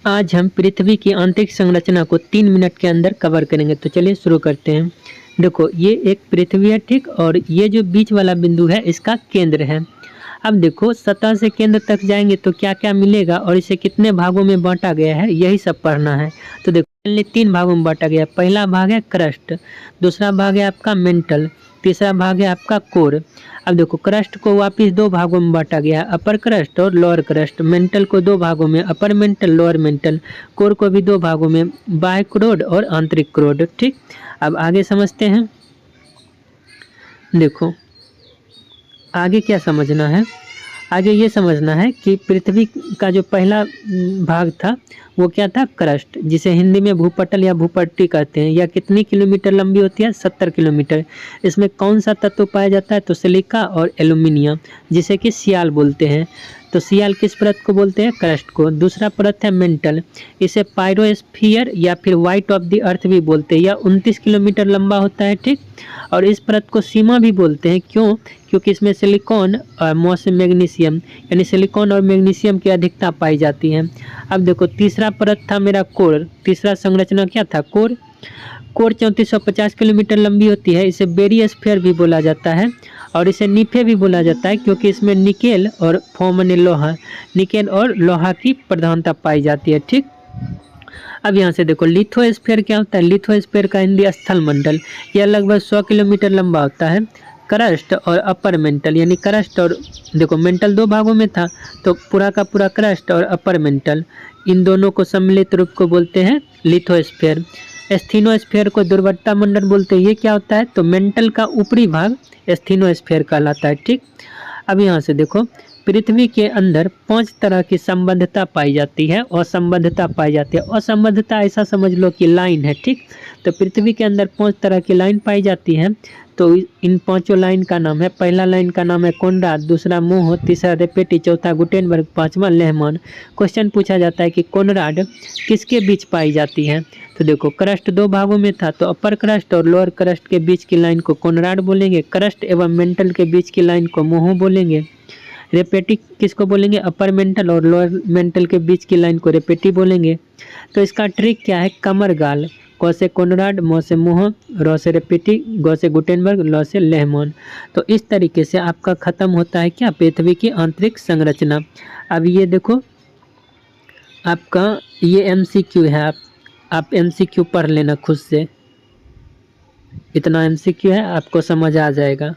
आज हम पृथ्वी की आंतरिक संरचना को 3 मिनट के अंदर कवर करेंगे। तो चलिए शुरू करते हैं। देखो ये एक पृथ्वी है, ठीक, और ये जो बीच वाला बिंदु है इसका केंद्र है। अब देखो सतह से केंद्र तक जाएंगे तो क्या क्या मिलेगा और इसे कितने भागों में बांटा गया है, यही सब पढ़ना है। तो देखो 3 भागों में बांटा गया है। पहला भाग है क्रस्ट, दूसरा भाग है आपका मेंटल, तीसरा भाग है आपका कोर। अब देखो क्रस्ट को वापिस 2 भागों में बांटा गया है, अपर क्रस्ट और लोअर क्रस्ट। मेंटल को 2 भागों में, upper mantle lower mental. Core को भी 2 भागों में, बाह्य क्रोड और आंतरिक क्रोड, ठीक। अब आगे समझते हैं। देखो आगे क्या समझना है, आगे ये समझना है कि पृथ्वी का जो पहला भाग था वो क्या था, क्रस्ट, जिसे हिंदी में भूपटल या भूपट्टी कहते हैं। यह कितनी किलोमीटर लंबी होती है, 70 किलोमीटर। इसमें कौन सा तत्व पाया जाता है, तो सिलिका और एल्यूमिनियम, जिसे कि सियाल बोलते हैं। तो सियाल किस परत को बोलते हैं, क्रस्ट को। दूसरा परत है मेंटल, इसे पायरोस्फीयर या फिर वाइट ऑफ द अर्थ भी बोलते हैं। यह 29 किलोमीटर लंबा होता है, ठीक। और इस परत को सीमा भी बोलते हैं, क्यों, क्योंकि इसमें सिलिकॉन और मौसम मैग्नीशियम यानी सिलिकॉन और मैग्नीशियम की अधिकता पाई जाती है। अब देखो तीसरा परत था मेरा कोर। तीसरा संरचना क्या था, कोर। कोर 3450 किलोमीटर लंबी होती है। इसे बेरियस्फीयर भी बोला जाता है और इसे निफे भी बोला जाता है, क्योंकि इसमें निकेल और फोमन लोहा, निकेल और लोहा की प्रधानता पाई जाती है, ठीक। अब यहाँ से देखो लिथोस्फीयर क्या होता है, लिथोस्फीयर का हिंदी स्थल मंडल। यह लगभग 100 किलोमीटर लंबा होता है। क्रस्ट और अपर मेंटल, यानी क्रस्ट और देखो मेंटल 2 भागों में था, तो पूरा का पूरा क्रस्ट और अपर मेंटल, इन दोनों को सम्मिलित रूप को बोलते हैं लिथोस्फीयर। एस्थीनोस्फीयर को दुर्वत्ता मंडल बोलते हैं। ये क्या होता है, तो मेंटल का ऊपरी भाग एस्थीनोस्फीयर कहलाता है, ठीक। अब यहाँ से देखो पृथ्वी के अंदर 5 तरह की संबद्धता पाई जाती है, असंबद्धता पाई जाती है। असंबद्धता ऐसा समझ लो कि लाइन है, ठीक। तो पृथ्वी के अंदर 5 तरह की लाइन पाई जाती है। तो इन 5 लाइन का नाम है, पहला लाइन का नाम है कोनराड, दूसरा मोह, तीसरा रेपेटी, चौथा गुटेनबर्ग, पांचवा लेहमान। क्वेश्चन पूछा जाता है कि कोनराड किसके बीच पाई जाती है। तो देखो क्रस्ट 2 भागों में था, तो अपर क्रस्ट और लोअर क्रस्ट के बीच की लाइन को कोनराड बोलेंगे। क्रस्ट एवं मेंटल के बीच की लाइन को मोह बोलेंगे। रेपेटी किसको बोलेंगे, अपर मेंटल और लोअर मेंटल के बीच की लाइन को रेपेटी बोलेंगे। तो इसका ट्रिक क्या है, कमर गाल, क से कोनराड, म से मोह, र से रेपेटी, ग से गुटेनबर्ग, ल से लेहमान। तो इस तरीके से आपका खत्म होता है क्या, पृथ्वी की आंतरिक संरचना। अब ये देखो आपका ये एमसीक्यू है, आप एमसीक्यू पढ़ लेना खुद से, इतना एमसीक्यू है, आपको समझ आ जाएगा।